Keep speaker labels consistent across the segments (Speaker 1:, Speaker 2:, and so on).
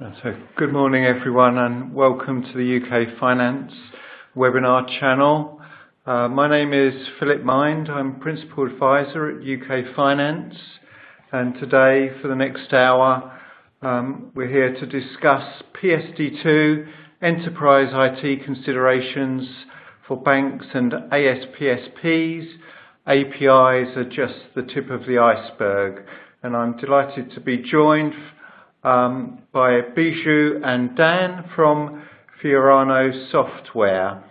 Speaker 1: So, good morning everyone and welcome to the UK Finance webinar channel. My name is Philip Mind, I'm Principal Advisor at UK Finance, and today for the next hour we're here to discuss PSD2 Enterprise IT considerations for banks and ASPSPs. APIs are just the tip of the iceberg, and I'm delighted to be joined by Bijou and Dan from Fiorano Software.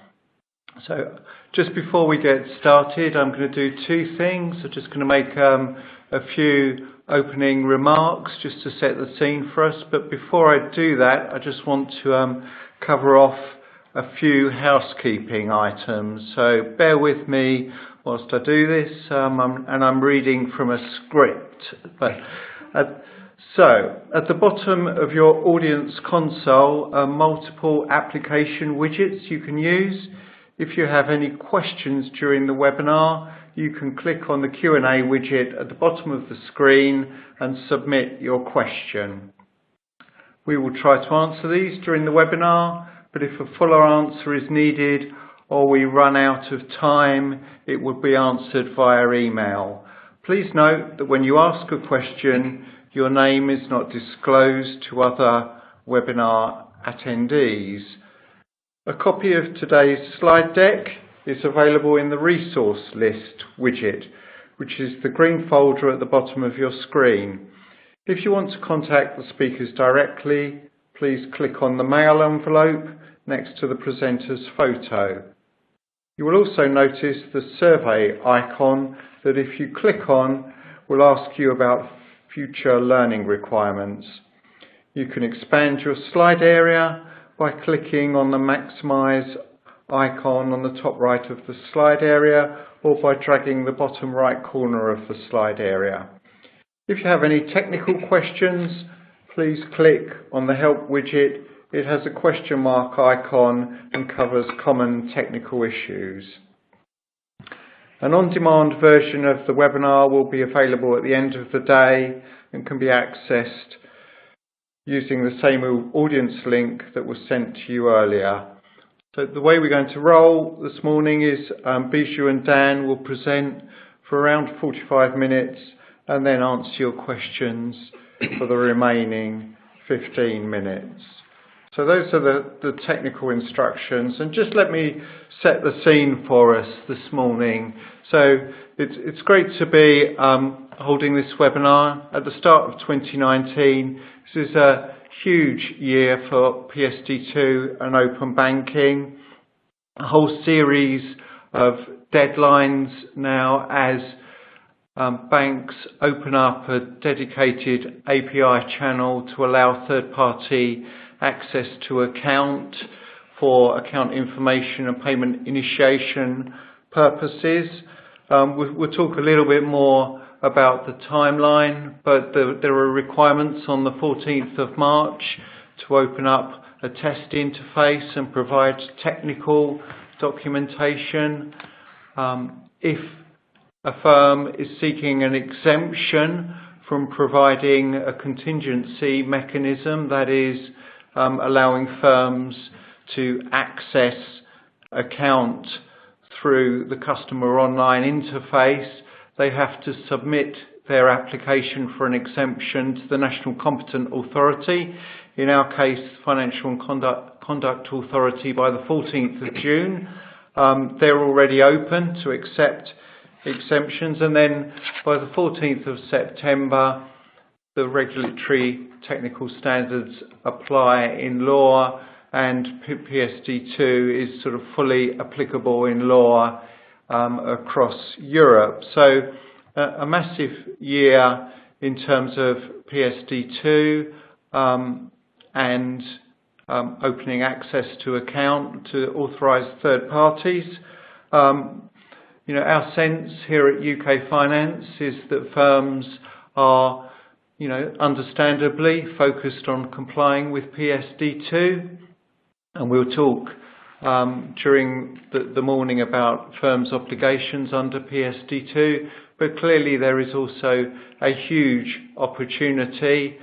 Speaker 1: So just before we get started, I'm going to do two things. I'm just going to make a few opening remarks just to set the scene for us. But before I do that, I just want to cover off a few housekeeping items. So bear with me whilst I do this, and I'm reading from a script. So, at the bottom of your audience console are multiple application widgets you can use. If you have any questions during the webinar, you can click on the Q&A widget at the bottom of the screen and submit your question. We will try to answer these during the webinar, but if a fuller answer is needed or we run out of time, it will be answered via email. Please note that when you ask a question, your name is not disclosed to other webinar attendees. A copy of today's slide deck is available in the resource list widget, which is the green folder at the bottom of your screen. If you want to contact the speakers directly, please click on the mail envelope next to the presenter's photo. You will also notice the survey icon that if you click on will ask you about future learning requirements. You can expand your slide area by clicking on the maximize icon on the top right of the slide area, or by dragging the bottom right corner of the slide area. If you have any technical questions, please click on the help widget. It has a question mark icon and covers common technical issues. An on-demand version of the webinar will be available at the end of the day and can be accessed using the same audience link that was sent to you earlier. So the way we're going to roll this morning is Bijou and Dan will present for around 45 minutes and then answer your questions for the remaining 15 minutes. So those are the technical instructions, and just let me set the scene for us this morning. So it's great to be holding this webinar at the start of 2019. This is a huge year for PSD2 and open banking. A whole series of deadlines now as banks open up a dedicated API channel to allow third-party access to account for account information and payment initiation purposes. We'll talk a little bit more about the timeline, but there are requirements on the 14th of March to open up a test interface and provide technical documentation. If a firm is seeking an exemption from providing a contingency mechanism, that is, allowing firms to access account through the customer online interface, they have to submit their application for an exemption to the National Competent Authority, in our case Financial and Conduct Authority, by the 14th of June. They're already open to accept exemptions, and then by the 14th of September the regulatory technical standards apply in law, and PSD2 is sort of fully applicable in law across Europe. So a massive year in terms of PSD2 and opening access to account to authorised third parties. Our sense here at UK Finance is that firms are understandably focused on complying with PSD2, and we'll talk during the morning about firms' obligations under PSD2, but clearly there is also a huge opportunity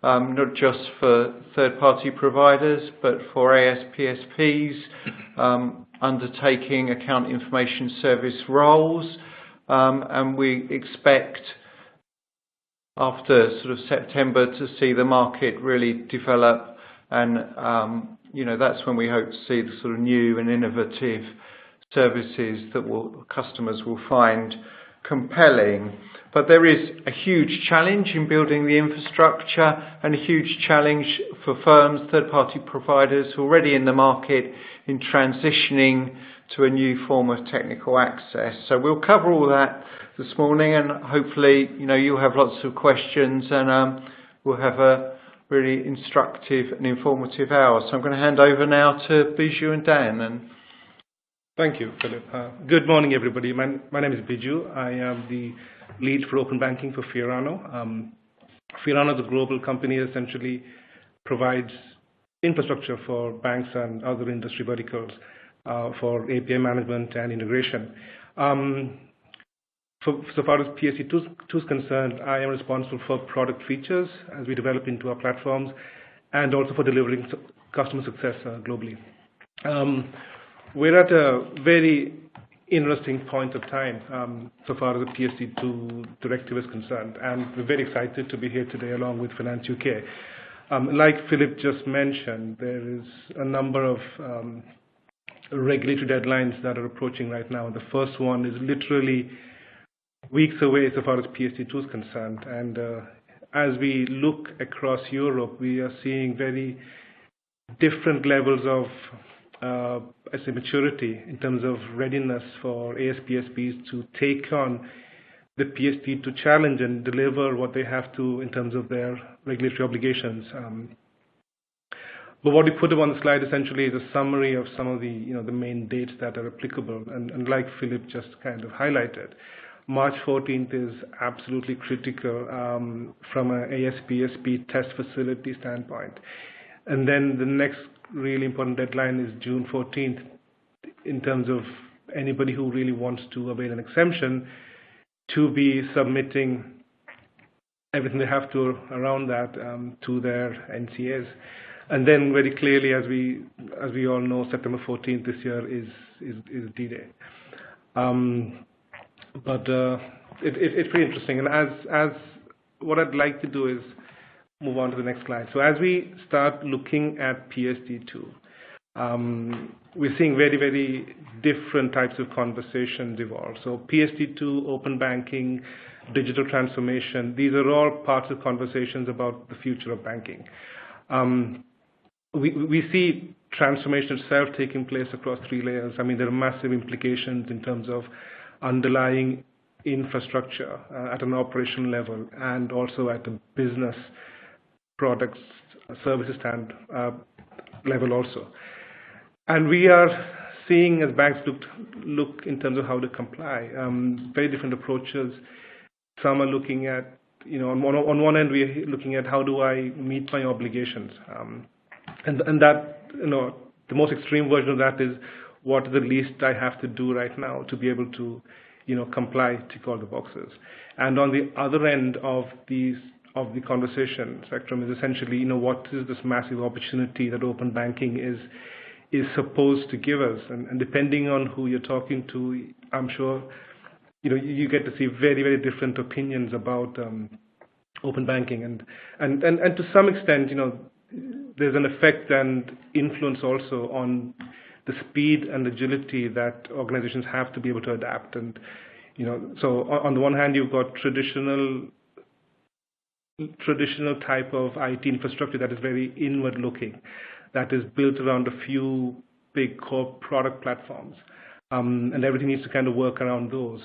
Speaker 1: not just for third-party providers, but for ASPSPs undertaking account information service roles. And we expect after sort of September to see the market really develop, and that's when we hope to see the sort of new and innovative services that customers will find compelling. But there is a huge challenge in building the infrastructure, and a huge challenge for firms, third-party providers already in the market, in transitioning to a new form of technical access. So we'll cover all that this morning, and hopefully you'll have lots of questions, and we'll have a really instructive and informative hour. So I'm going to hand over now to Biju and Dan.
Speaker 2: Thank you, Philip. Good morning, everybody. My name is Biju. I am the lead for open banking for Fiorano. Fiorano is a global company that essentially provides infrastructure for banks and other industry verticals for API management and integration. So far as PSD2 is concerned, I am responsible for product features as we develop into our platforms, and also for delivering customer success globally. We're at a very interesting point of time so far as the PSD2 directive is concerned, and we're very excited to be here today along with Finance UK. Like Philip just mentioned, there is a number of regulatory deadlines that are approaching right now. The first one is literally weeks away so far as PSD2 is concerned, and as we look across Europe, we are seeing very different levels of maturity in terms of readiness for ASPSPs to take on the PSD2 challenge and deliver what they have to in terms of their regulatory obligations. But what we put up on the slide essentially is a summary of some of the the main dates that are applicable, and like Philip just kind of highlighted, March 14th is absolutely critical from an ASPSP test facility standpoint. And then the next really important deadline is June 14th in terms of anybody who really wants to avail an exemption to be submitting everything they have to around that to their NCAs. And then very clearly, as we all know, September 14th this year is D-Day. But it's pretty interesting, and as what I'd like to do is move on to the next slide. So as we start looking at PSD2, we're seeing very, very different types of conversations evolve. So PSD2, open banking, digital transformation, these are all parts of conversations about the future of banking. We see transformation itself taking place across three layers. I mean, there are massive implications in terms of underlying infrastructure at an operational level, and also at the business products, services stand level also. And we are seeing, as banks look in terms of how to comply, very different approaches. Some are looking at, on one end, we're looking at how do I meet my obligations, and that, the most extreme version of that is what is the least I have to do right now to be able to, comply, tick all the boxes. And on the other end of the conversation spectrum is essentially, what is this massive opportunity that open banking is supposed to give us? And depending on who you're talking to, I'm sure, you get to see very, very different opinions about open banking, and to some extent, there's an effect and influence also on the speed and agility that organizations have to be able to adapt. And so on the one hand, you've got traditional type of IT infrastructure that is very inward looking, that is built around a few big core product platforms, and everything needs to kind of work around those.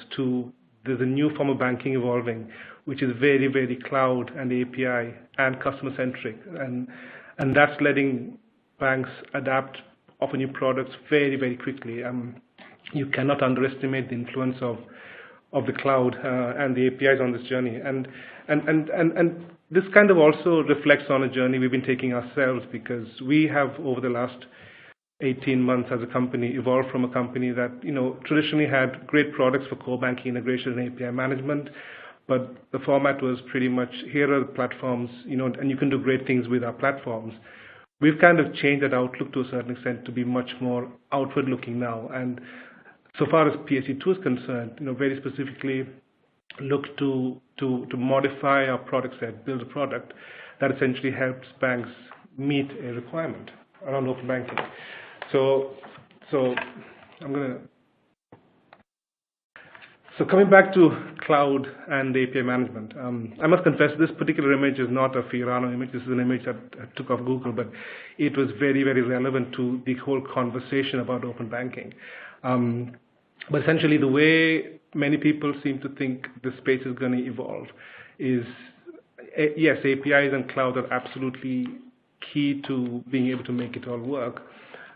Speaker 2: There's a new form of banking evolving, which is very, very cloud and API and customer centric, and that's letting banks adapt, offer new products very, very quickly. You cannot underestimate the influence of the cloud and the APIs on this journey. And this kind of also reflects on a journey we've been taking ourselves, because we have, over the last 18 months as a company, evolved from a company that traditionally had great products for core banking integration and API management, but the format was pretty much, here are the platforms, and you can do great things with our platforms. We've kind of changed that outlook to a certain extent to be much more outward-looking now. And so far as PSD2 is concerned, very specifically look to modify our product set, build a product that essentially helps banks meet a requirement around open banking. So coming back to cloud and API management, I must confess this particular image is not a Fiorano image. This is an image that I took off Google, but it was very, very relevant to the whole conversation about open banking. But essentially, the way many people seem to think the space is going to evolve is, yes, APIs and cloud are absolutely key to being able to make it all work.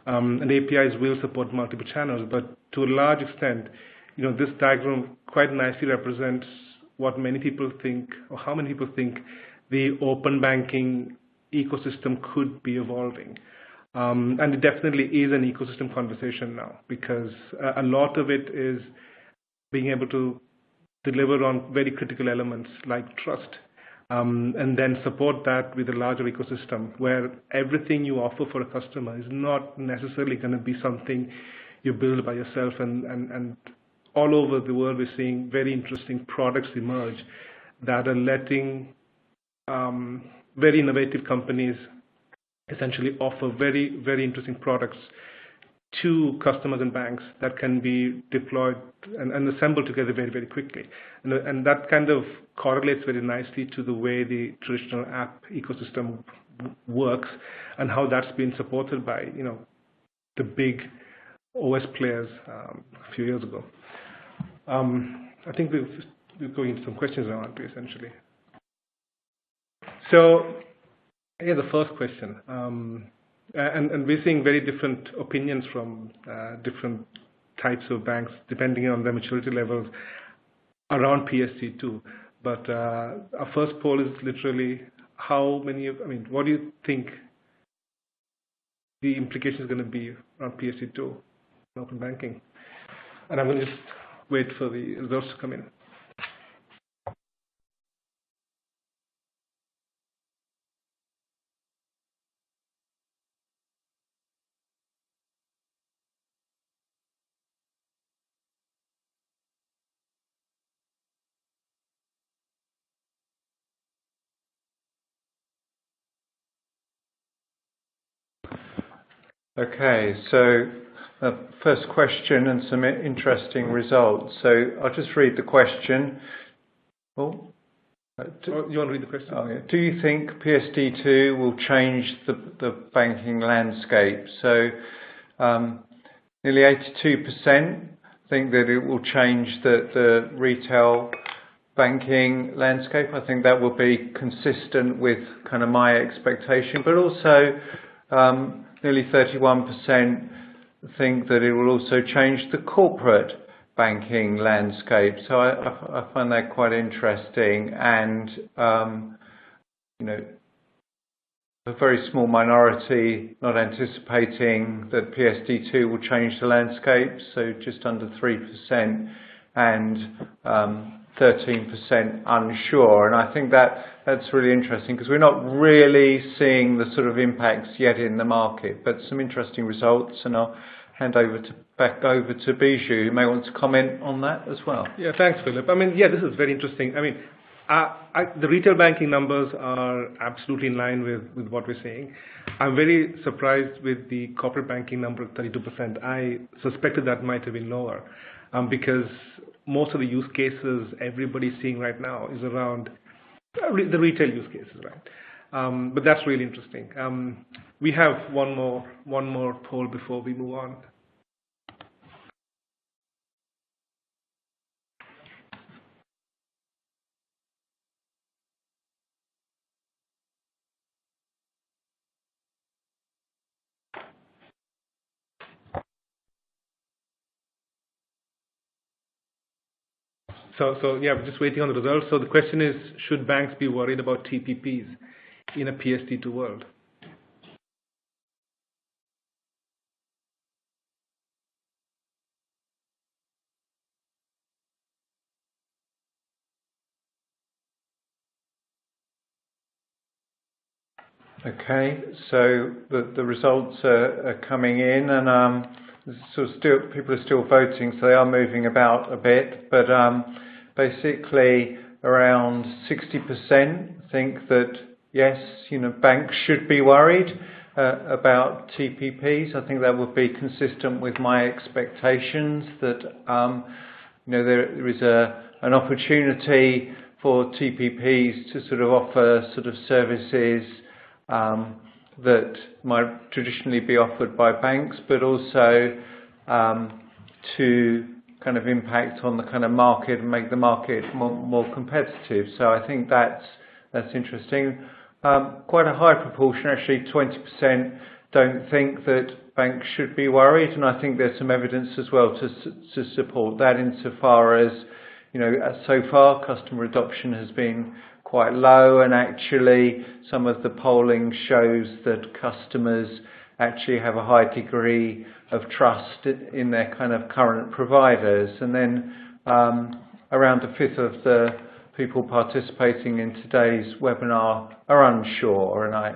Speaker 2: And APIs will support multiple channels, but to a large extent, this diagram quite nicely represents what many people think, or how many people think the open banking ecosystem could be evolving. And it definitely is an ecosystem conversation now, because a lot of it is being able to deliver on very critical elements like trust, and then support that with a larger ecosystem where everything you offer for a customer is not necessarily going to be something you build by yourself. And all over the world, we're seeing very interesting products emerge that are letting very innovative companies essentially offer very, very interesting products to customers and banks that can be deployed and assembled together very, very quickly. And that kind of correlates very nicely to the way the traditional app ecosystem works and how that's been supported by, the big OS players a few years ago. I think we're going into some questions now, aren't we, essentially? So here's the first question. And we're seeing very different opinions from different types of banks, depending on their maturity levels around PSD2. But our first poll is literally what do you think the implication is going to be around PSD2 and open banking? And I'm going to just wait for the results to come in.
Speaker 1: Okay, so first question and some interesting results. So I'll just read the question.
Speaker 2: You want to read the question?
Speaker 1: Oh, yeah. Do you think PSD2 will change the banking landscape? So nearly 82% think that it will change the retail banking landscape. I think that will be consistent with kind of my expectation, but also nearly 31% think that it will also change the corporate banking landscape. So I find that quite interesting, and a very small minority not anticipating that PSD2 will change the landscape, so just under 3%, and 13% unsure. And I think that's really interesting, because we're not really seeing the sort of impacts yet in the market, but some interesting results. And I'll hand back over to Bijou, who may want to comment on that as well.
Speaker 2: Yeah, thanks, Philip. This is very interesting. The retail banking numbers are absolutely in line with what we're seeing. I'm very surprised with the corporate banking number of 32%. I suspected that might have been lower, because most of the use cases everybody's seeing right now is around the retail use cases, right? But that's really interesting. We have one more poll before we move on. So yeah, we're just waiting on the results. So the question is, should banks be worried about TPPs in a PSD2 world?
Speaker 1: Okay, so the results are coming in, and people are still voting, so they are moving about a bit. But basically, around 60% think that yes, banks should be worried about TPPs. I think that would be consistent with my expectations that there is an opportunity for TPPs to sort of offer sort of services that might traditionally be offered by banks, but also to kind of impact on the kind of market and make the market more competitive. So I think that's interesting. Quite a high proportion, actually 20%, don't think that banks should be worried, and I think there's some evidence as well to support that, insofar as so far customer adoption has been quite low, and actually some of the polling shows that customers actually have a high degree of trust in their kind of current providers. And then around a fifth of the people participating in today's webinar are unsure, and I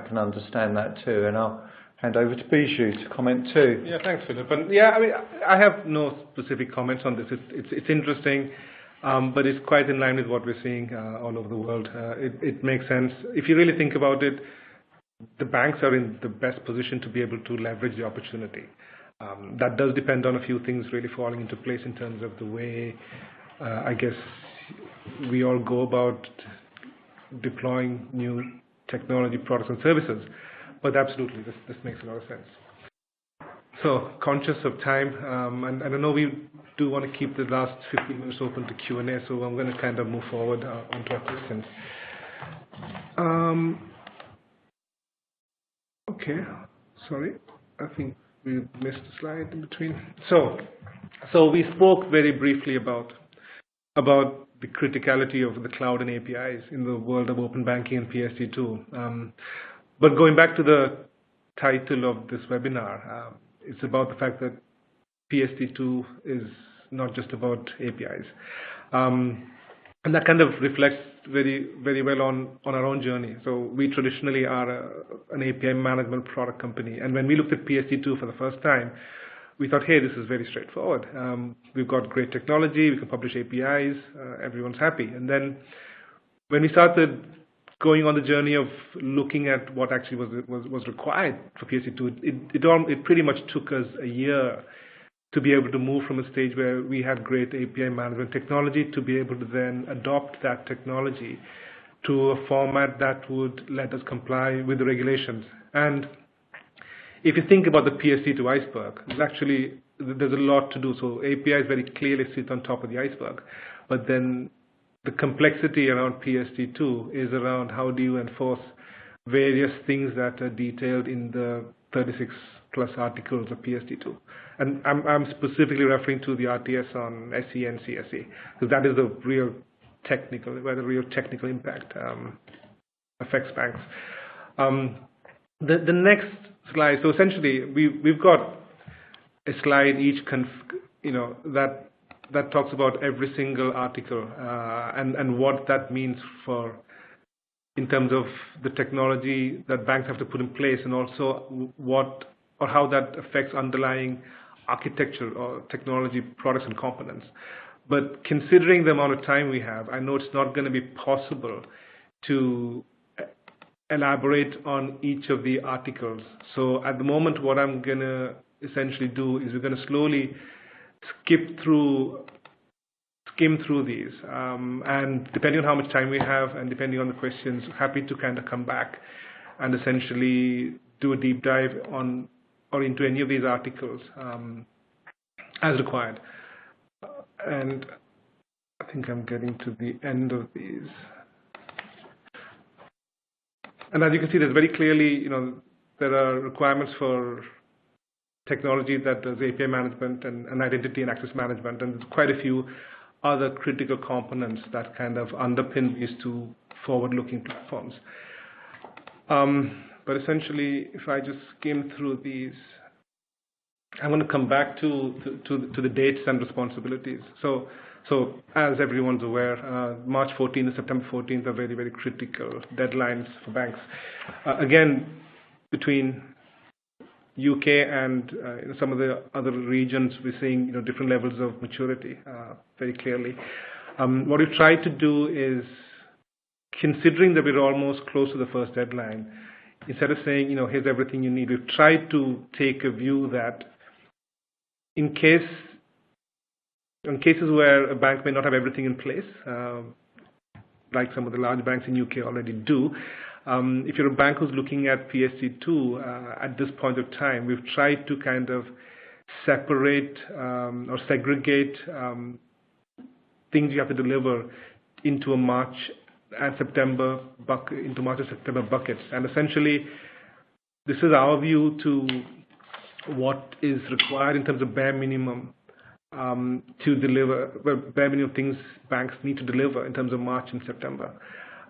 Speaker 1: can understand that too. And I'll hand over to Bijou to comment too.
Speaker 2: Yeah, thanks, Philip. And yeah, I mean, I have no specific comments on this. It's interesting, but it's quite in line with what we're seeing all over the world. It makes sense. If you really think about it, the banks are in the best position to be able to leverage the opportunity. That does depend on a few things really falling into place in terms of the way, I guess, we all go about deploying new technology products and services. But absolutely, this makes a lot of sense. So, conscious of time, and I know we do want to keep the last 15 minutes open to Q&A, so I'm going to kind of move forward onto our questions. Okay, sorry, I think we missed a slide in between. So we spoke very briefly about the criticality of the cloud and APIs in the world of open banking and PSD2. But going back to the title of this webinar, it's about the fact that PSD2 is not just about APIs. And that kind of reflects very, very well on our own journey. So we traditionally are an API management product company. And when we looked at PSD2 for the first time, we thought, hey, this is very straightforward. We've got great technology, we can publish APIs, everyone's happy. And then when we started going on the journey of looking at what actually was required for PSD2, it pretty much took us a year to be able to move from a stage where we had great API management technology to be able to then adopt that technology to a format that would let us comply with the regulations. And if you think about the PSD2 iceberg, there's a lot to do. So APIs very clearly sit on top of the iceberg, but then the complexity around PSD2 is around how do you enforce various things that are detailed in the 36 plus articles of PSD2. And I'm specifically referring to the RTS on SE and CSE, because that is the real technical, where the real technical impact affects banks. The next slide, so essentially we've got a slide each that talks about every single article and what that means for in terms of the technology that banks have to put in place, and also what or how that affects underlying architecture or technology products and components. But considering the amount of time we have, I know it's not going to be possible to elaborate on each of the articles. So at the moment, what I'm going to essentially do is we're going to slowly skim through these, and depending on how much time we have and depending on the questions, happy to kind of come back and essentially do a deep dive on or into any of these articles as required. And I think I'm getting to the end of these. And as you can see, there's very clearly, there are requirements for technology that does API management and identity and access management, and there's quite a few other critical components that kind of underpin these two forward-looking platforms. But essentially, if I just skim through these, I'm going to come back to the dates and responsibilities. So So as everyone's aware, March 14th and September 14th are very, very critical deadlines for banks. Again, between UK and some of the other regions, we're seeing different levels of maturity very clearly. What we've tried to do is, considering that we're almost close to the first deadline, instead of saying, here's everything you need, we've tried to take a view that in cases where a bank may not have everything in place, like some of the large banks in UK already do, if you're a bank who's looking at PSD2 at this point of time, we've tried to kind of separate or segregate things you have to deliver into a March and September buckets. And essentially, this is our view to what is required in terms of bare minimum to deliver, bare minimum things banks need to deliver in terms of March and September.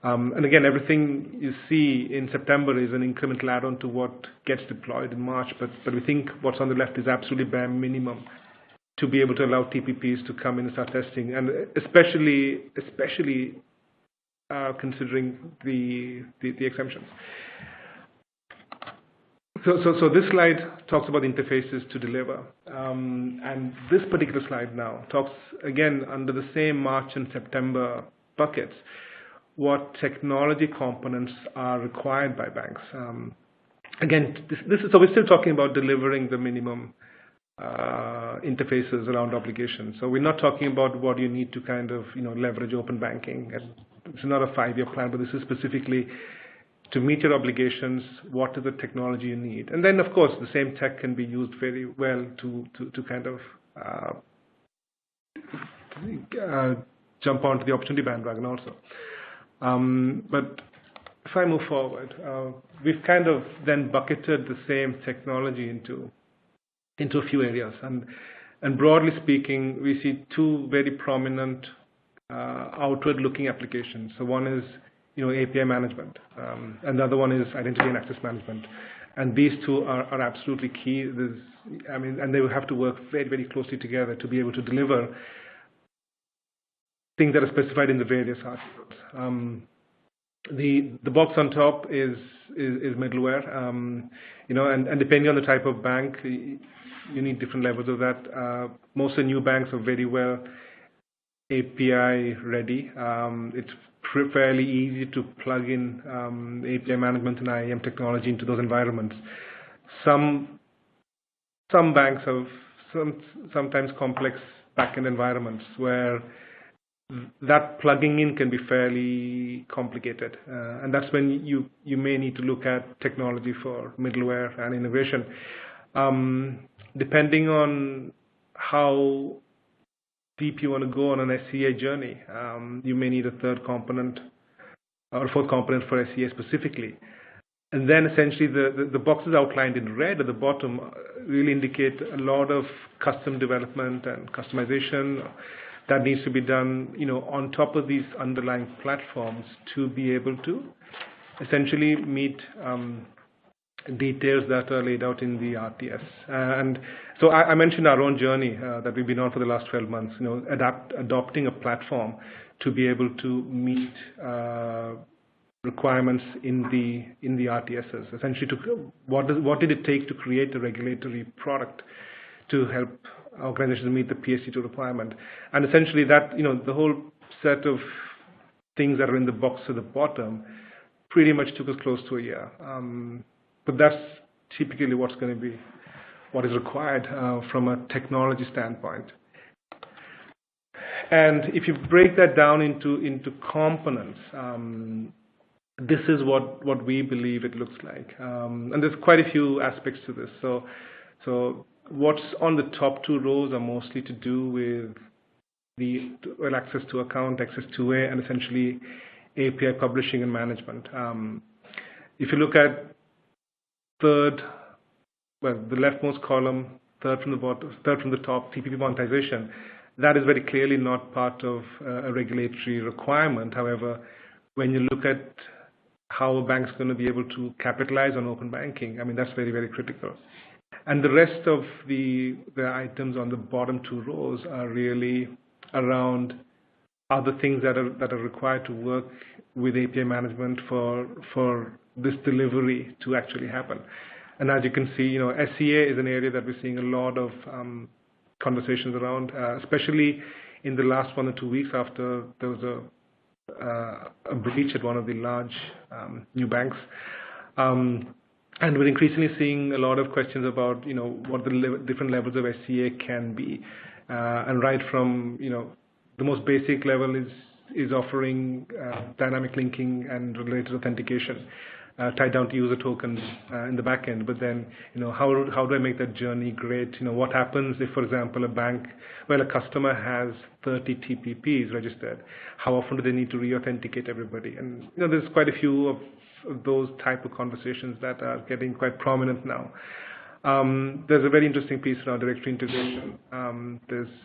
Speaker 2: And again, everything you see in September is an incremental add-on to what gets deployed in March, but we think what's on the left is absolutely bare minimum to be able to allow TPPs to come in and start testing, and especially considering the exemptions. So this slide talks about interfaces to deliver, and this particular slide now talks again under the same March and September buckets what technology components are required by banks. Again, so we're still talking about delivering the minimum interfaces around obligations. So we're not talking about what you need to kind of leverage open banking. It's not a 5-year plan, but this is specifically to meet your obligations. What is the technology you need? And then, of course, the same tech can be used very well to kind of jump onto the opportunity bandwagon also. But if I move forward, we've kind of then bucketed the same technology into a few areas. And broadly speaking, we see two very prominent outward-looking applications. So one is API management, and the other one is identity and access management. And these two are absolutely key. And they will have to work very, very closely together to be able to deliver things that are specified in the various articles. The box on top is middleware, and depending on the type of bank, you need different levels of that. Most of the new banks are very well API ready. It's fairly easy to plug in API management and IAM technology into those environments. Some banks have sometimes complex backend environments where that plugging in can be fairly complicated, and that's when you may need to look at technology for middleware and integration. Depending on how deep you want to go on an SCA journey, you may need a third component or a fourth component for SCA specifically. And then essentially the boxes outlined in red at the bottom really indicate a lot of custom development and customization that needs to be done, on top of these underlying platforms to be able to essentially meet details that are laid out in the RTS. And so I mentioned our own journey that we've been on for the last 12 months, adopting a platform to be able to meet requirements in the RTSs. Essentially, what did it take to create a regulatory product to help organizations meet the PSD2 requirement? And essentially that, the whole set of things that are in the box at the bottom pretty much took us close to a year. But that's typically what is required from a technology standpoint. And if you break that down into components, this is what we believe it looks like. And there's quite a few aspects to this. So what's on the top two rows are mostly to do with access to account, access to A, and essentially API publishing and management. If you look at the leftmost column, third from the top, TPP monetization, that is very clearly not part of a regulatory requirement. However, when you look at how a bank's going to be able to capitalize on open banking, that's very, very critical. And the rest of the items on the bottom two rows are really around other things that are required to work with API management for this delivery to actually happen. And as you can see, SCA is an area that we're seeing a lot of conversations around, especially in the last 1 or 2 weeks after there was a breach at one of the large new banks. And we're increasingly seeing a lot of questions about, what the different levels of SCA can be. And right from, the most basic level is offering dynamic linking and related authentication tied down to user tokens in the back end. But then, how do I make that journey great? What happens if, for example, a customer has 30 TPPs registered? How often do they need to re-authenticate everybody? And there's quite a few of those type of conversations that are getting quite prominent now. There's a very interesting piece around directory integration.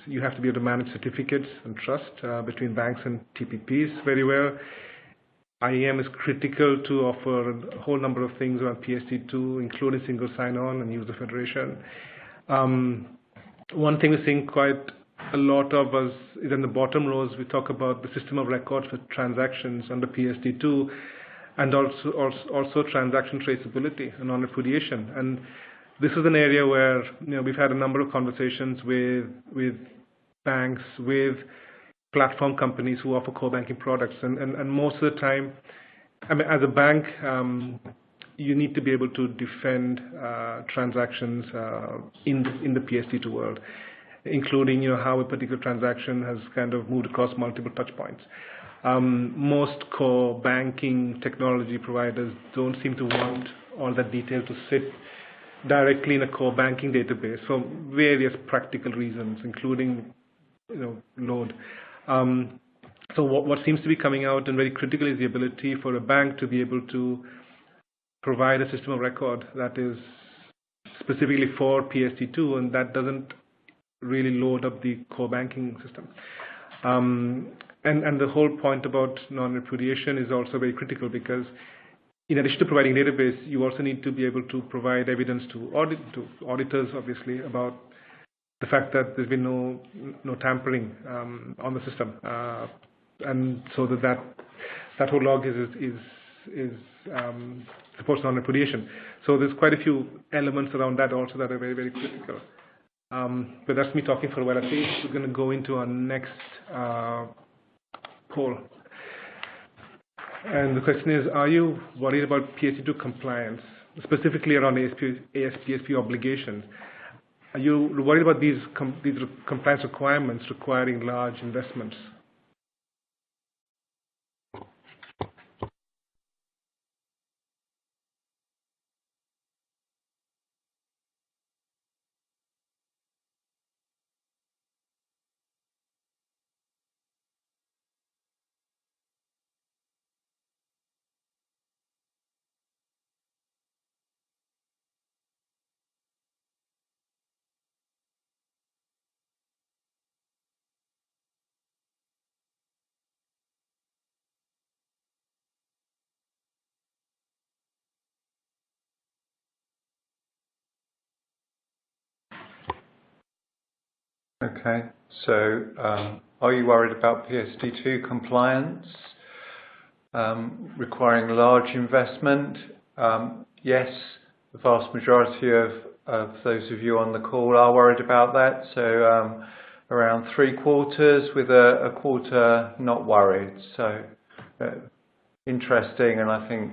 Speaker 2: You have to be able to manage certificates and trust between banks and TPPs very well. IAM is critical to offer a whole number of things around PSD2, including single sign-on and user federation. One thing we're seeing quite a lot of us is in the bottom rows. We talk about the system of records for transactions under PSD2, and also transaction traceability and non-repudiation. And this is an area where we've had a number of conversations with banks, with platform companies who offer core banking products, and most of the time, as a bank, you need to be able to defend transactions in the PSD2 world, including how a particular transaction has kind of moved across multiple touch points. Most core banking technology providers don't seem to want all that detail to sit directly in a core banking database for various practical reasons, including load. So what seems to be coming out and very critical is the ability for a bank to be able to provide a system of record that is specifically for PSD2, and that doesn't really load up the core banking system. And the whole point about non-repudiation is also very critical, because in addition to providing a database, you also need to be able to provide evidence to auditors, obviously, about the fact that there's been no tampering on the system, and so that whole log is supports non-repudiation. So there's quite a few elements around that also that are very, very critical. But that's me talking for a while. I think we're going to go into our next poll. And the question is, are you worried about PSD2 compliance, specifically around ASPSP obligations? Are you worried about these compliance requirements requiring large investments?
Speaker 1: Okay, so are you worried about PSD2 compliance requiring large investment? Yes, the vast majority of those of you on the call are worried about that, so around 3/4, with a quarter not worried. So interesting, and I think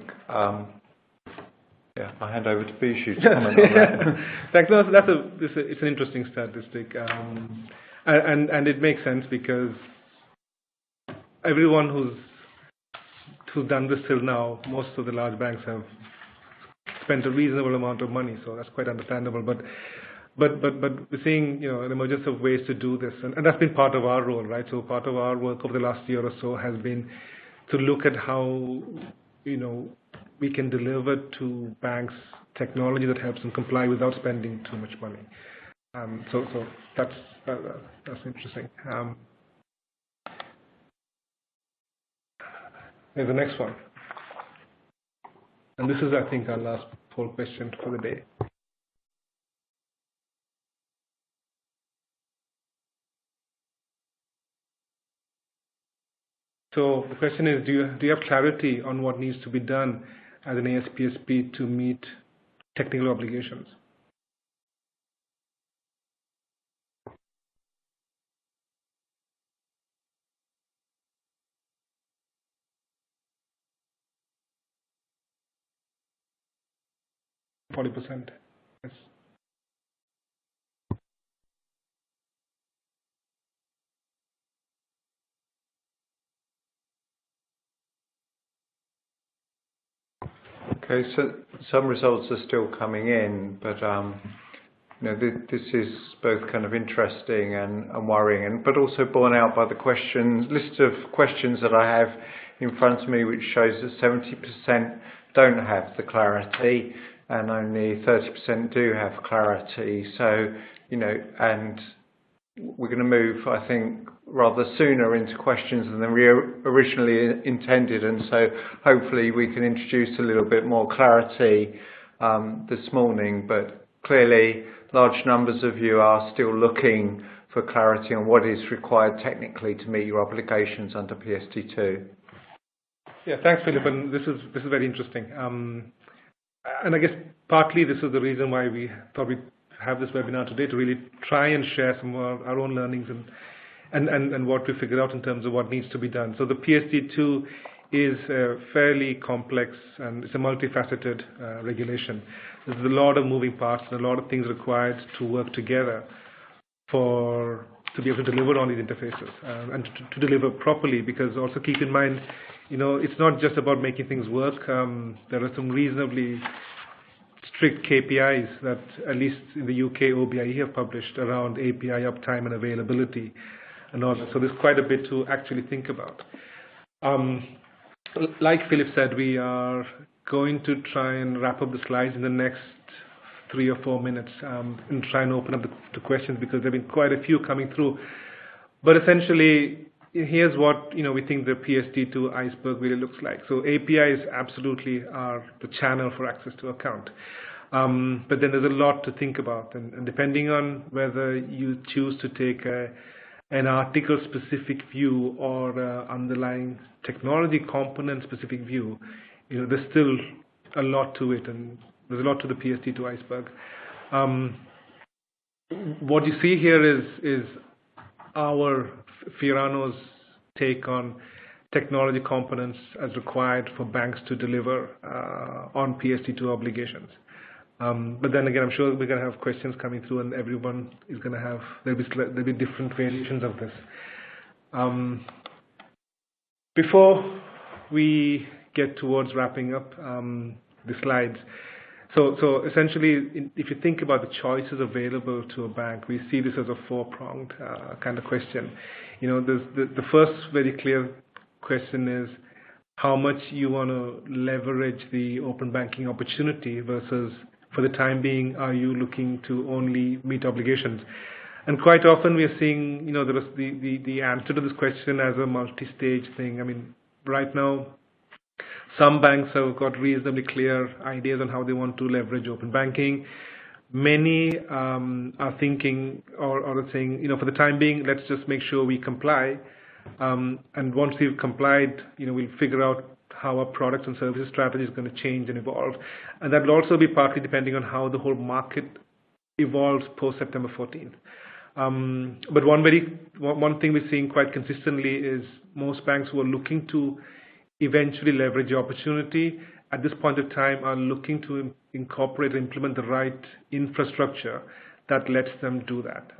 Speaker 1: I'll hand over to Bishu to comment on that.
Speaker 2: Thanks. No, it's an interesting statistic, and it makes sense because everyone who's done this till now, most of the large banks have spent a reasonable amount of money, so that's quite understandable. But we're seeing an emergence of ways to do this, and that's been part of our role, right? So part of our work over the last year or so has been to look at how we can deliver to banks technology that helps them comply without spending too much money. So that's interesting. Here's the next one, and this is, I think, our last poll question for the day. So the question is, do you have clarity on what needs to be done as an ASPSP to meet technical obligations? %. Yes.
Speaker 1: Okay, so some results are still coming in, but this is both kind of interesting and worrying, but also borne out by the list of questions that I have in front of me, which shows that 70% don't have the clarity and only 30% do have clarity. So, and we're going to move, I think, rather sooner into questions than we originally intended, and so hopefully we can introduce a little bit more clarity this morning. But clearly, large numbers of you are still looking for clarity on what is required technically to meet your obligations under PSD2.
Speaker 2: Yeah, thanks, Philip. And this is very interesting. And I guess partly this is the reason why we thought we'd have this webinar today, to really try and share some of our own learnings and what we figured out in terms of what needs to be done. So the PSD2 is fairly complex, and it's a multifaceted regulation. There's a lot of moving parts and a lot of things required to work together to be able to deliver on these interfaces and to deliver properly, because also keep in mind, it's not just about making things work. There are some reasonably strict KPIs that, at least in the UK, OBIE have published around API uptime and availability and all that. So there's quite a bit to actually think about. Like Philip said, we are going to try and wrap up the slides in the next 3 or 4 minutes and try and open up the questions, because there have been quite a few coming through. But essentially, here's what we think the PSD2 iceberg really looks like. So APIs absolutely are the channel for access to account. But then there's a lot to think about, and depending on whether you choose to take an article-specific view or underlying technology component-specific view, there's still a lot to it, and there's a lot to the PSD2 iceberg. What you see here is our Fiorano's take on technology components as required for banks to deliver on PSD2 obligations. But then again, I'm sure we're going to have questions coming through, and everyone is going to have, there'll be different variations of this. Before we get towards wrapping up the slides, so essentially, if you think about the choices available to a bank, we see this as a four-pronged kind of question. The first very clear question is how much you want to leverage the open banking opportunity versus, for the time being, are you looking to only meet obligations? And quite often we are seeing, the answer to this question as a multi-stage thing. I mean, right now, some banks have got reasonably clear ideas on how they want to leverage open banking. Many are thinking or are saying, for the time being, let's just make sure we comply. And once we've complied, we'll figure out how our products and services strategy is going to change and evolve. And that will also be partly depending on how the whole market evolves post-September 14th. But one thing we're seeing quite consistently is most banks who are looking to eventually leverage the opportunity at this point of time are looking to incorporate and implement the right infrastructure that lets them do that.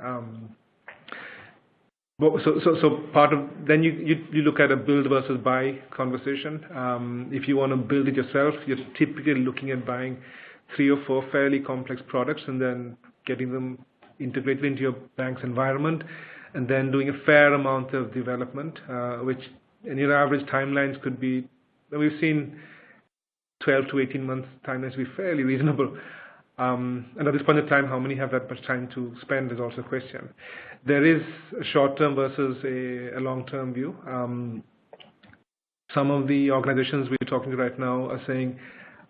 Speaker 2: So part of, then you look at a build versus buy conversation. If you want to build it yourself, you're typically looking at buying 3 or 4 fairly complex products and then getting them integrated into your bank's environment, and then doing a fair amount of development, which in your average timelines could be, we've seen 12 to 18 months timelines be fairly reasonable. And at this point in time, how many have that much time to spend is also a question. There is a short-term versus a long-term view. Some of the organizations we're talking to right now are saying,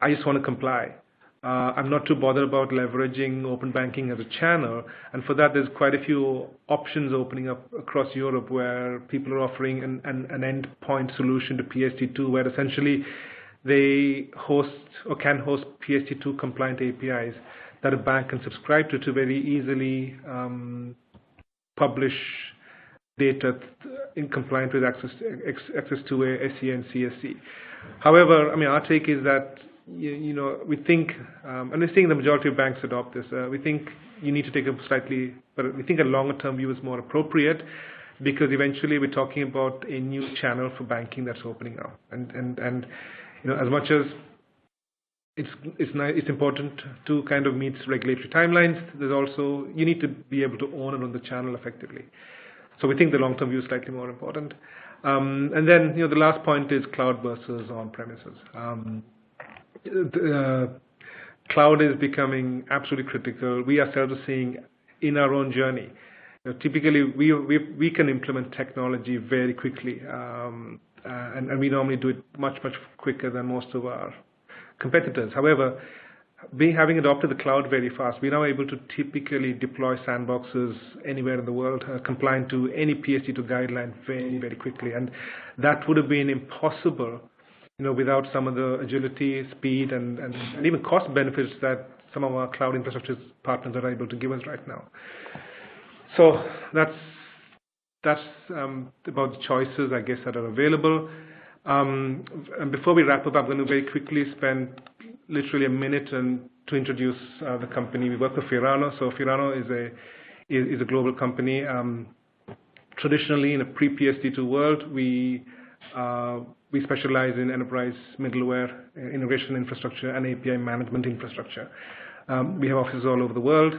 Speaker 2: I just want to comply. I'm not too bothered about leveraging open banking as a channel, and for that there's quite a few options opening up across Europe where people are offering an endpoint solution to PSD2, where essentially they host or can host PSD2 compliant APIs that a bank can subscribe to very easily publish data in compliant with access to a SE and CSC. However, I mean, our take is that we think, and we're seeing the majority of banks adopt this. We think you need to take but we think a longer term view is more appropriate, because eventually we're talking about a new channel for banking that's opening up. And as much as it's important to kind of meet regulatory timelines, there's also, you need to be able to own and run the channel effectively. So we think the long term view is slightly more important. And then the last point is cloud versus on premises. Cloud is becoming absolutely critical. We ourselves are seeing in our own journey. Typically, we can implement technology very quickly, and we normally do it much quicker than most of our competitors. However, having adopted the cloud very fast, we're now able to typically deploy sandboxes anywhere in the world, compliant to any PSD2 guideline very quickly, and that would have been impossible without some of the agility, speed, and even cost benefits that some of our cloud infrastructure partners are able to give us right now. So that's about the choices, I guess, that are available. And before we wrap up, I'm going to very quickly spend literally a minute to introduce the company. We work with Firano. So Firano is a global company. Traditionally, in a pre-PSD2 world, we specialize in enterprise middleware, integration infrastructure, and API management infrastructure. We have offices all over the world.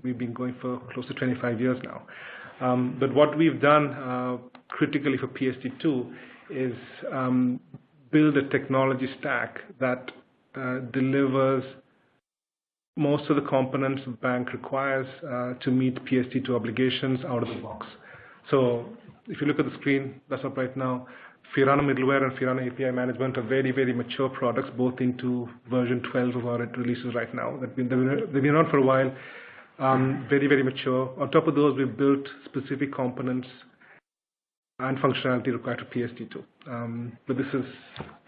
Speaker 2: We've been going for close to 25 years now. But what we've done critically for PSD2 is build a technology stack that delivers most of the components the bank requires to meet PSD2 obligations out of the box. So if you look at the screen that's up right now, Firano middleware and Firano API management are very mature products, both into version 12 of our releases right now. They've been around for a while, very mature. On top of those, we've built specific components and functionality required to PSD2. But this is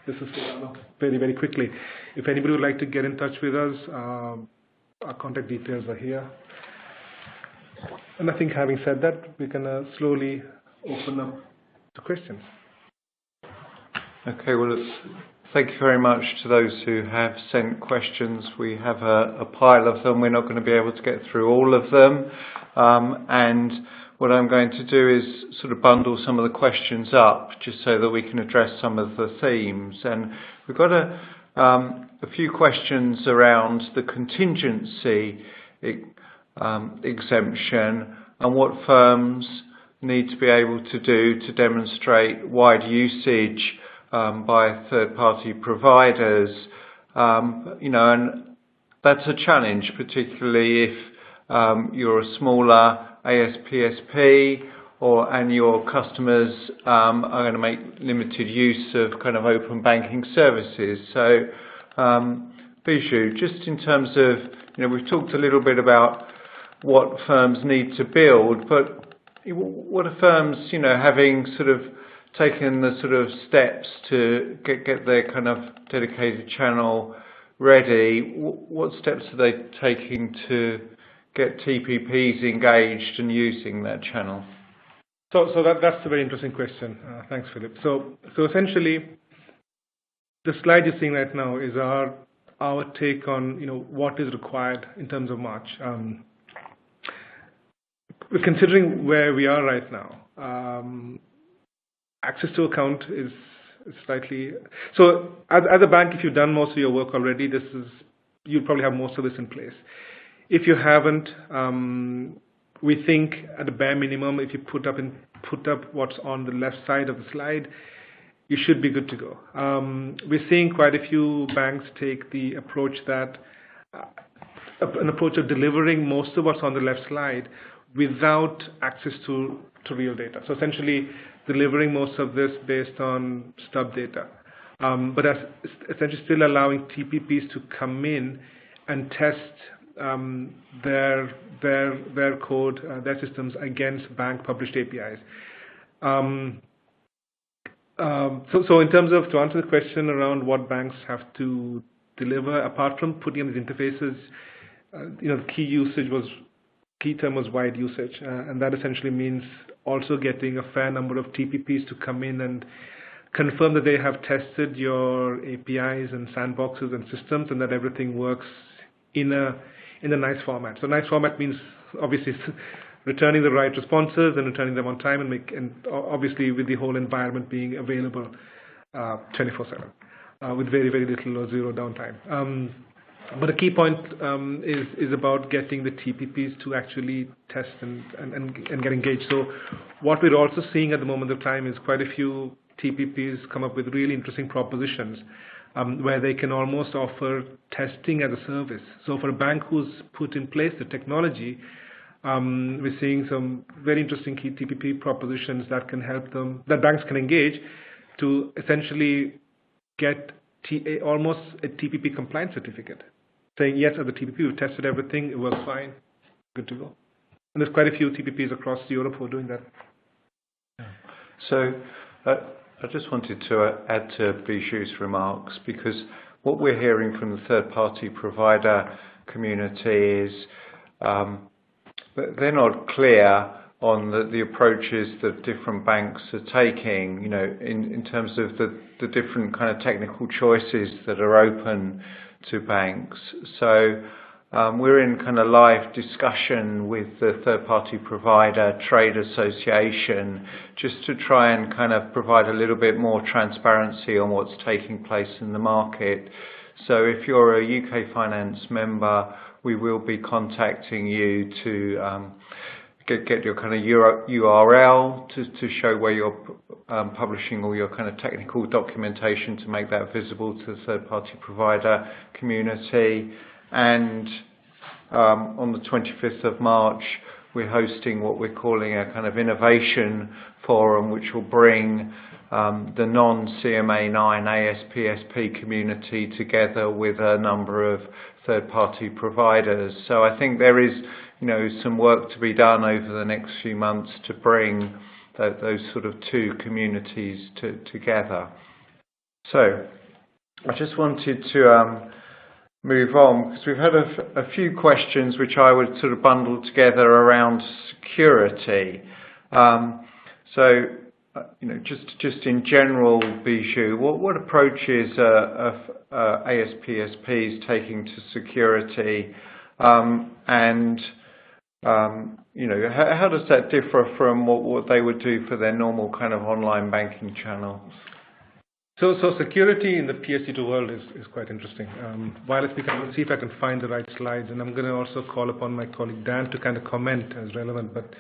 Speaker 2: Firano very quickly. If anybody would like to get in touch with us, our contact details are here. And I think having said that, we can slowly open up to questions.
Speaker 1: Okay, well, thank you very much to those who have sent questions. We have a pile of them. We're not going to be able to get through all of them. And what I'm going to do is sort of bundle some of the questions up just so that we can address some of the themes. And we've got a few questions around the contingency exemption and what firms need to be able to do to demonstrate wide usage by third-party providers, and that's a challenge, particularly if you're a smaller ASPSP and your customers are going to make limited use of kind of open banking services. So, Biju, just in terms of, we've talked a little bit about what firms need to build, but what are firms, having sort of taken the sort of steps to get their kind of dedicated channel ready, what steps are they taking to get TPPs engaged and using that channel?
Speaker 2: So that's a very interesting question. Thanks, Philip. So essentially, the slide you're seeing right now is our take on what is required in terms of March. We're considering where we are right now. Access to account is slightly... So as a bank, if you've done most of your work already, you probably have most of this in place. If you haven't, we think at a bare minimum, if you put up what's on the left side of the slide, you should be good to go. We're seeing quite a few banks take the approach of delivering most of what's on the left slide without access to real data. So essentially, delivering most of this based on stub data. but that's essentially still allowing TPPs to come in and test their code, their systems against bank published APIs. So in terms of, to answer the question around what banks have to deliver, apart from putting in these interfaces, the key term was wide usage, and that essentially means also getting a fair number of TPPs to come in and confirm that they have tested your APIs and sandboxes and systems, and that everything works in a nice format. So nice format means obviously returning the right responses and returning them on time, and obviously with the whole environment being available 24/7 with very, very little or zero downtime. But a key point is about getting the TPPs to actually test and get engaged. So what we're also seeing at the moment of time is quite a few TPPs come up with really interesting propositions where they can almost offer testing as a service. So for a bank who's put in place the technology, we're seeing some very interesting key TPP propositions that can help them, that banks can engage to essentially get almost a TPP compliance certificate, saying, yes, as a TPP, we've tested everything, it works fine, good to go. And there's quite a few TPPs across Europe who are doing that.
Speaker 1: So I just wanted to add to Biju's remarks, because what we're hearing from the third-party provider community is that they're not clear on the approaches that different banks are taking, in terms of the different kind of technical choices that are open to banks. So we're in kind of live discussion with the third-party provider trade association just to try and kind of provide a little bit more transparency on what's taking place in the market. So if you're a UK Finance member, we will be contacting you to get your kind of URL to show where you're publishing all your kind of technical documentation to make that visible to the third-party provider community. And on the 25th of March, we're hosting what we're calling a kind of innovation forum, which will bring the non-CMA 9 ASPSP community together with a number of third-party providers. So I think there is, some work to be done over the next few months to bring those sort of two communities together. So I just wanted to move on, because we've had a few questions which I would sort of bundle together around security. So, just in general, Biju, what approaches are ASPSPs taking to security, and how does that differ from what they would do for their normal kind of online banking channels?
Speaker 2: So security in the PSD2 world is quite interesting. While I speak, I'm going to see if I can find the right slides, and I'm going to also call upon my colleague Dan to kind of comment as relevant, but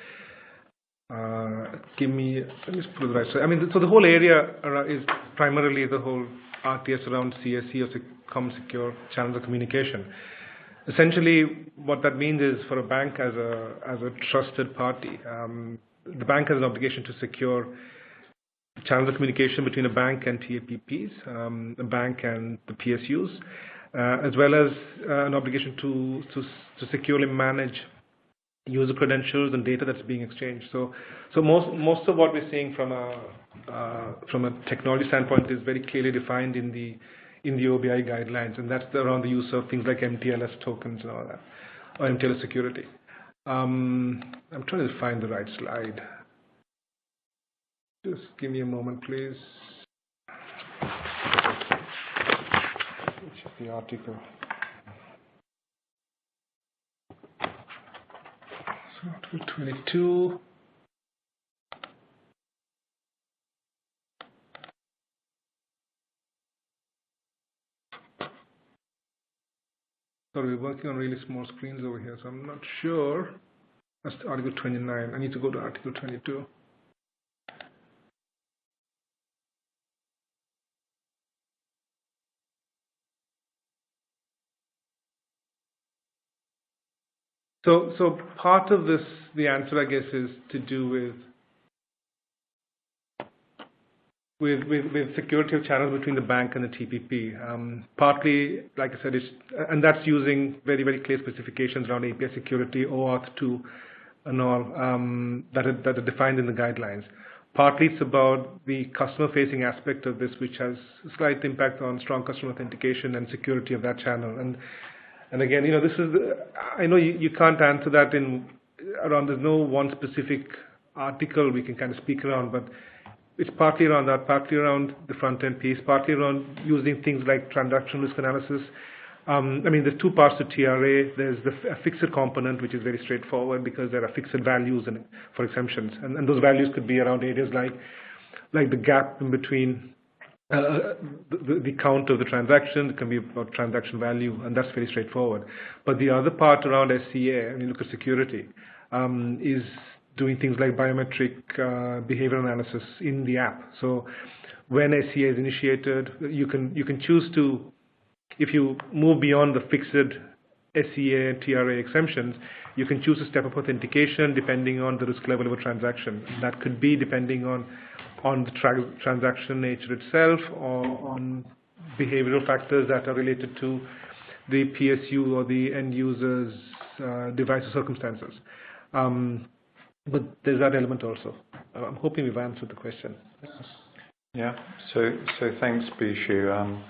Speaker 2: let me just put the right slide. I mean, so the whole area is primarily the whole RTS around CSE, or Common Secure Channels of Communication. Essentially, what that means is for a bank as a trusted party, the bank has an obligation to secure channels of communication between a bank and TAPPs, a bank and the PSUs, as well as an obligation to securely manage user credentials and data that's being exchanged. So most of what we're seeing from a technology standpoint is very clearly defined in the OBI guidelines, and that's around the use of things like MTLS tokens and all that, or MTLS security. I'm trying to find the right slide. Just give me a moment, please. Which is the article? So, Article 22. Sorry, we're working on really small screens over here, so I'm not sure. That's Article 29. I need to go to Article 22. So part of this, the answer, I guess, is to do with with security of channels between the bank and the TPP. Partly, like I said, and that's using very, very clear specifications around API security, OAuth 2, and all that are defined in the guidelines. Partly it's about the customer-facing aspect of this, which has a slight impact on strong customer authentication and security of that channel. And again, this is I know you can't answer that around. There's no one specific article we can kind of speak around, but it's partly around that, partly around the front-end piece, partly around using things like transaction risk analysis. There's two parts to TRA. There's a fixed component, which is very straightforward because there are fixed values for exemptions. And those values could be around areas like the gap in between the count of the transaction. It can be about transaction value, and that's very straightforward. But the other part around SCA, and you look at security, is doing things like biometric behavior analysis in the app. So when SCA is initiated, you can choose to, if you move beyond the fixed SCA and TRA exemptions, you can choose a step-up authentication depending on the risk level of a transaction. That could be depending on the transaction nature itself, or on behavioral factors that are related to the PSU or the end user's device or circumstances. But there's that element also. I'm hoping we've answered the question.
Speaker 1: Yeah. So thanks, Bishu.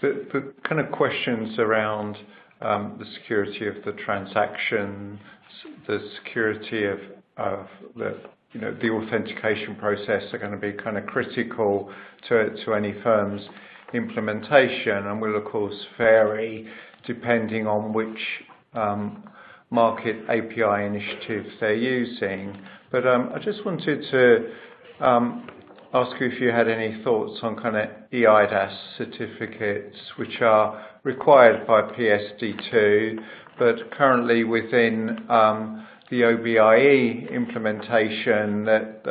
Speaker 1: The kind of questions around the security of the transactions, the security of the authentication process are going to be kind of critical to any firm's implementation, and will of course vary depending on which market API initiatives they're using. But I just wanted to ask you if you had any thoughts on kind of eIDAS certificates, which are required by PSD2, but currently within the OBIE implementation that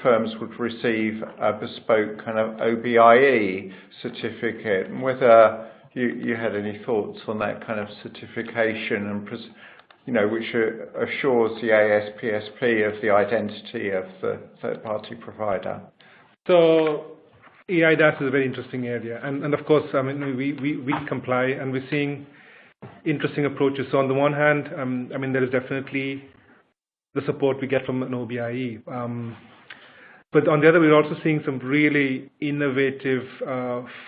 Speaker 1: firms would receive a bespoke kind of OBIE certificate, and whether you had any thoughts on that kind of certification, and which assures the ASPSP of the identity of the third-party provider.
Speaker 2: So eIDAS is a very interesting area, and of course, we comply, and we're seeing interesting approaches. So on the one hand, there is definitely the support we get from an OBIE. But on the other, we're also seeing some really innovative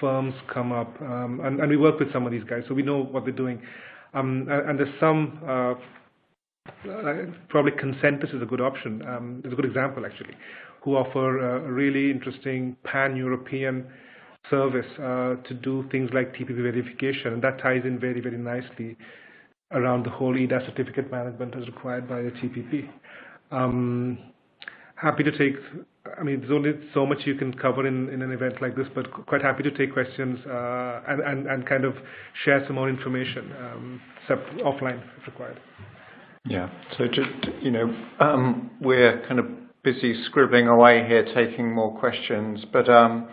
Speaker 2: firms come up, and we work with some of these guys, so we know what they're doing. And there's some, probably Consentus is a good option. It's a good example, actually, who offer a really interesting pan-European service to do things like TPP verification, and that ties in very, very nicely around the whole eIDAS certificate management as required by the TPP. Happy to take, there's only so much you can cover in an event like this, but quite happy to take questions and kind of share some more information offline if required.
Speaker 1: Yeah, so just, we're kind of busy scribbling away here, taking more questions, but so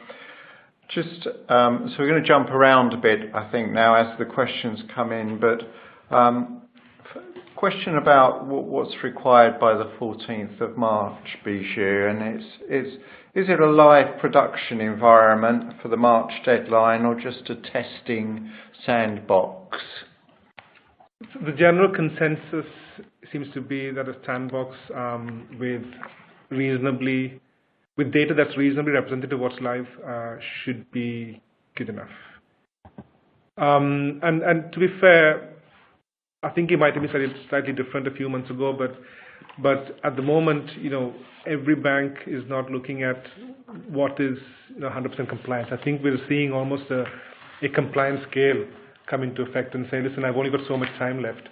Speaker 1: we're going to jump around a bit, I think, now as the questions come in, but question about what's required by the 14th of March, Bishu, and is it a live production environment for the March deadline, or just a testing sandbox?
Speaker 2: The general consensus seems to be that a sandbox with data that's reasonably representative of what's live should be good enough. And to be fair, I think it might have been slightly different a few months ago, but at the moment, every bank is not looking at what is 100% compliance. I think we're seeing almost a compliance scale come into effect and say, listen, I've only got so much time left.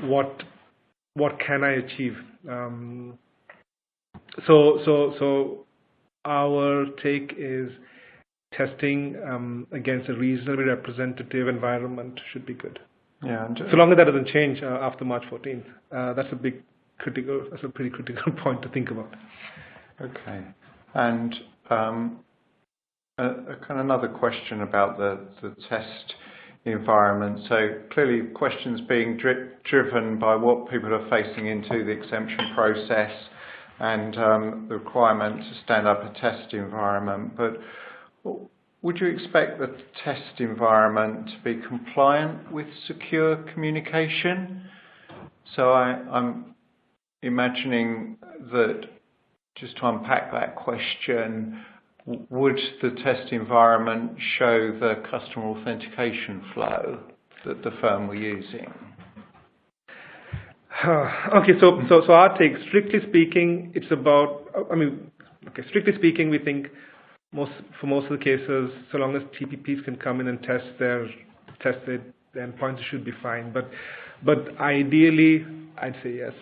Speaker 2: What can I achieve? So our take is testing against a reasonably representative environment should be good.
Speaker 1: Yeah.
Speaker 2: So long as that doesn't change after March 14th, that's a pretty critical point to think about.
Speaker 1: Okay. And kind of another question about the test environment. So clearly questions being driven by what people are facing into the exemption process and the requirement to stand up a test environment. But would you expect the test environment to be compliant with secure communication? So I'm imagining that, just to unpack that question, would the test environment show the customer authentication flow that the firm were using?
Speaker 2: Okay, so our take, strictly speaking, it's about, strictly speaking, we think for most of the cases, so long as TPPs can come in and test the endpoints, it should be fine. But ideally, I'd say yes.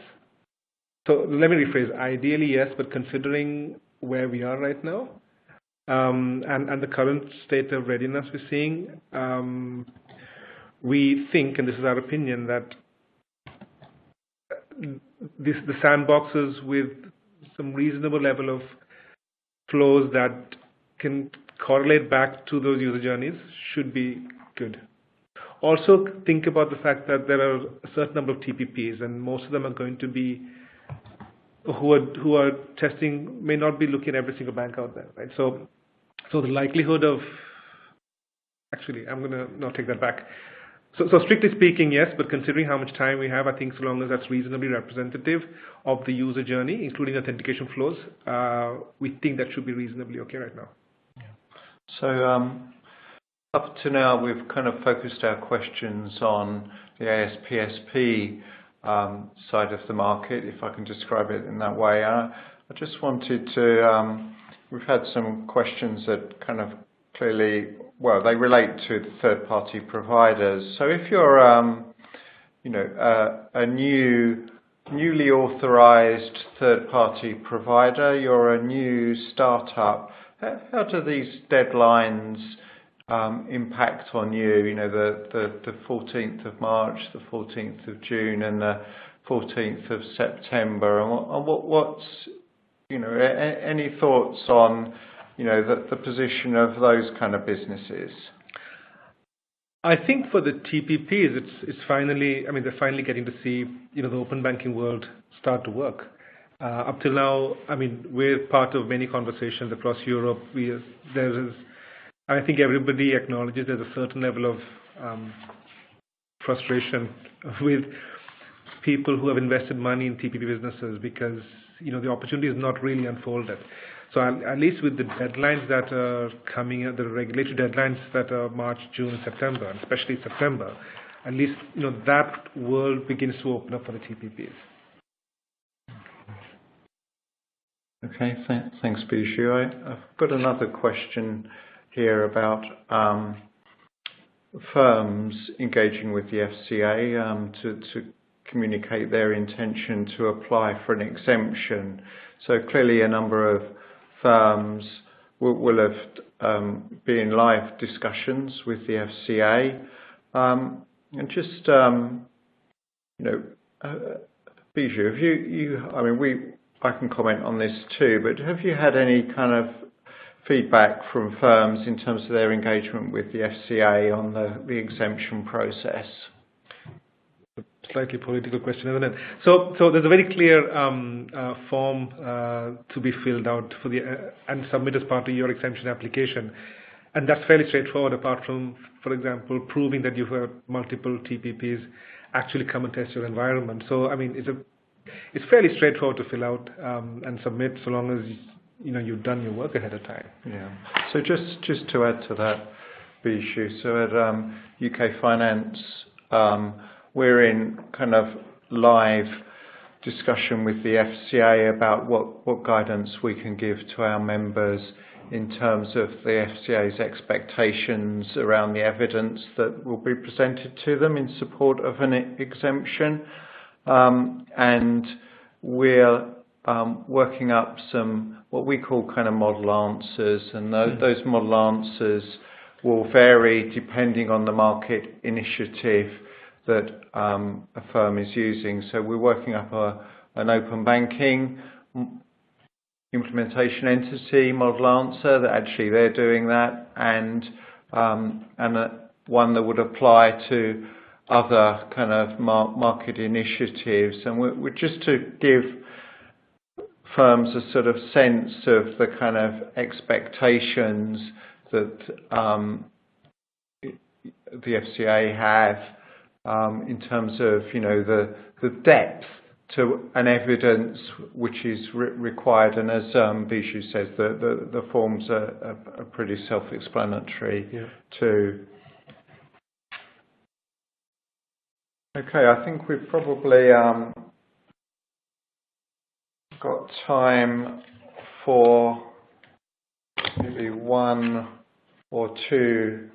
Speaker 2: So let me rephrase. Ideally, yes, but considering where we are right now, and the current state of readiness we're seeing, we think, and this is our opinion, that the sandboxes with some reasonable level of flows that can correlate back to those user journeys should be good. Also, think about the fact that there are a certain number of TPPs, and most of them are going to be who are testing may not be looking at every single bank out there, right? So the likelihood of actually, I'm going to not take that back. So strictly speaking, yes, but considering how much time we have, I think so long as that's reasonably representative of the user journey, including authentication flows, we think that should be reasonably okay right now.
Speaker 1: Yeah. So up to now, we've kind of focused our questions on the ASPSP side of the market, if I can describe it in that way. I just wanted to, we've had some questions that kind of clearly, well, they relate to the third-party providers. So if you're, a newly authorized third-party provider, you're a new startup, how do these deadlines impact on you? You know, the 14th of March, the 14th of June, and the 14th of September. And what's, any thoughts on, the position of those kind of businesses?
Speaker 2: I think for the TPPs, it's finally, they're finally getting to see, the open banking world start to work. Up till now, we're part of many conversations across Europe. I think everybody acknowledges there's a certain level of frustration with people who have invested money in TPP businesses because, the opportunity is not really unfolded. So at least with the deadlines that are coming, the regulatory deadlines that are March, June, September, and especially September, at least, that world begins to open up for the TPPs.
Speaker 1: Okay, thanks, Bijou. I've got another question here about firms engaging with the FCA to communicate their intention to apply for an exemption. So clearly a number of firms will have been in live discussions with the FCA. And just, Bijou, have you I can comment on this too, but have you had any kind of feedback from firms in terms of their engagement with the FCA on the exemption process?
Speaker 2: A slightly political question, isn't it? So there's a very clear form to be filled out for and submit as part of your exemption application, and that's fairly straightforward. Apart from, for example, proving that you've had multiple TPPs actually come and test your environment. So it's fairly straightforward to fill out and submit, so long as you've done your work ahead of time.
Speaker 1: Yeah. So just to add to that, Bijou, so at UK Finance, we're in kind of live discussion with the FCA about what guidance we can give to our members in terms of the FCA's expectations around the evidence that will be presented to them in support of an exemption. And we're working up some what we call kind of model answers, and those model answers will vary depending on the market initiative that a firm is using. So we're working up an open banking implementation entity model answer that actually they're doing that, and one that would apply to other kind of market initiatives. And we're just to give firms a sort of sense of the kind of expectations that the FCA have in terms of, the depth to an evidence which is required, and as Bijou says, the forms are pretty self-explanatory too. Okay, I think we've probably got time for maybe one or two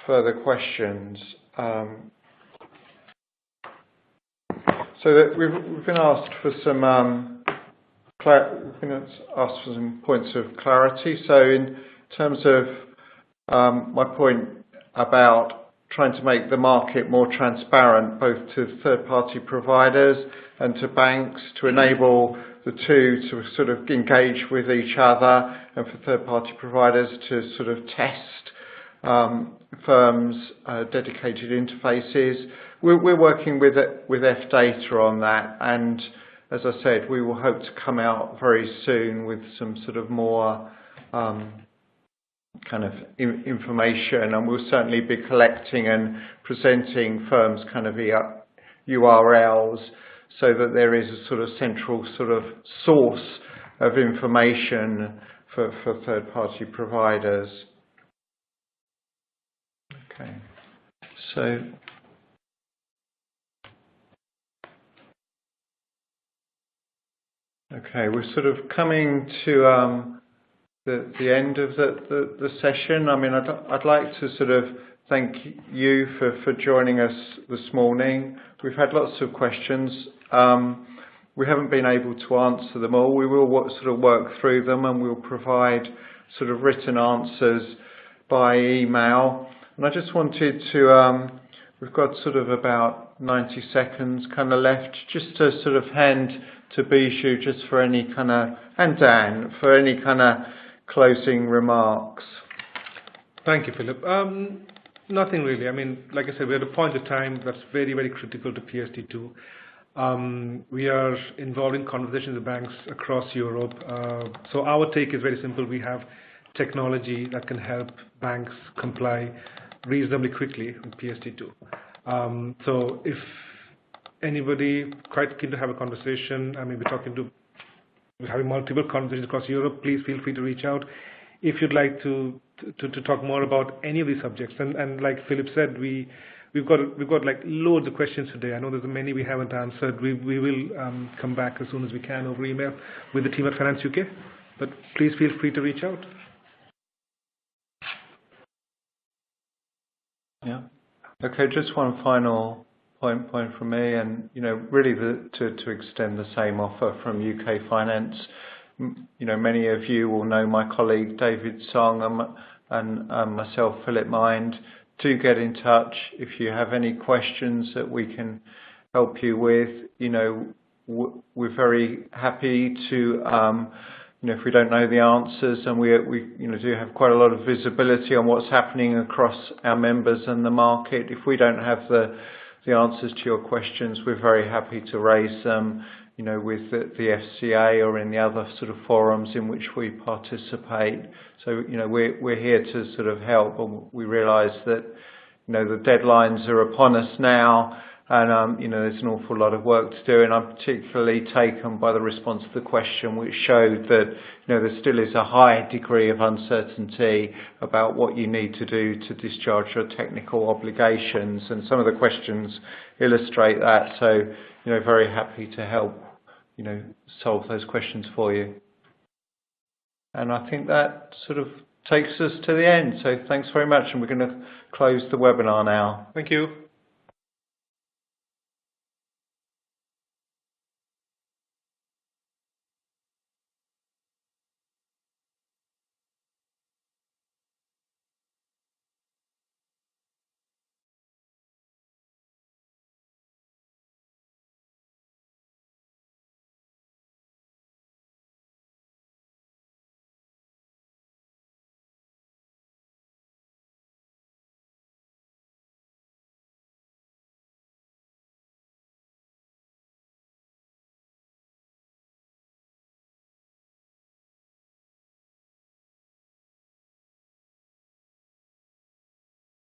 Speaker 1: further questions. So that we've been asked for some points of clarity. So in terms of my point about trying to make the market more transparent, both to third-party providers and to banks, to enable the two to sort of engage with each other, and for third-party providers to sort of test firms' dedicated interfaces. We're working with FData on that, and as I said, we will hope to come out very soon with some sort of more kind of information, and we'll certainly be collecting and presenting firms' kind of URLs so that there is a sort of central sort of source of information for third-party providers. Okay, so we're sort of coming to the end of the session. I mean, I'd like to sort of thank you for joining us this morning. We've had lots of questions. We haven't been able to answer them all. We will sort of work through them, and we'll provide sort of written answers by email. And I just wanted to, we've got sort of about 90 seconds kind of left, just to sort of hand to Bijou just for any kind of, and Dan, for any kind of closing remarks.
Speaker 2: Thank you, Philip. Nothing really. I mean, like I said, we're at a point of time that's very, very critical to PSD2. We are involved in conversations with banks across Europe. So our take is very simple. We have technology that can help banks comply reasonably quickly with PSD2. So if anybody quite keen to have a conversation, I mean, we're having multiple conversations across Europe, please feel free to reach out. If you'd like to talk more about any of these subjects, and like Philip said, we've got like loads of questions today. I know there's many we haven't answered. We will come back as soon as we can over email with the team at Finance UK. But please feel free to reach out.
Speaker 1: Yeah. Okay. Just one final point from me, and really to extend the same offer from UK Finance. Many of you will know my colleague David Song and myself, Philip Mind. Do get in touch if you have any questions that we can help you with. We're very happy to, if we don't know the answers, and we do have quite a lot of visibility on what's happening across our members and the market. If we don't have the answers to your questions, we're very happy to raise them, with the FCA or in the other sort of forums in which we participate. So, we're here to sort of help, and we realise that, the deadlines are upon us now, and there's an awful lot of work to do. And I'm particularly taken by the response to the question, which showed that there still is a high degree of uncertainty about what you need to do to discharge your technical obligations, and some of the questions illustrate that. So very happy to help solve those questions for you. And I think that sort of takes us to the end. So thanks very much, and we're going to close the webinar now.
Speaker 2: Thank you.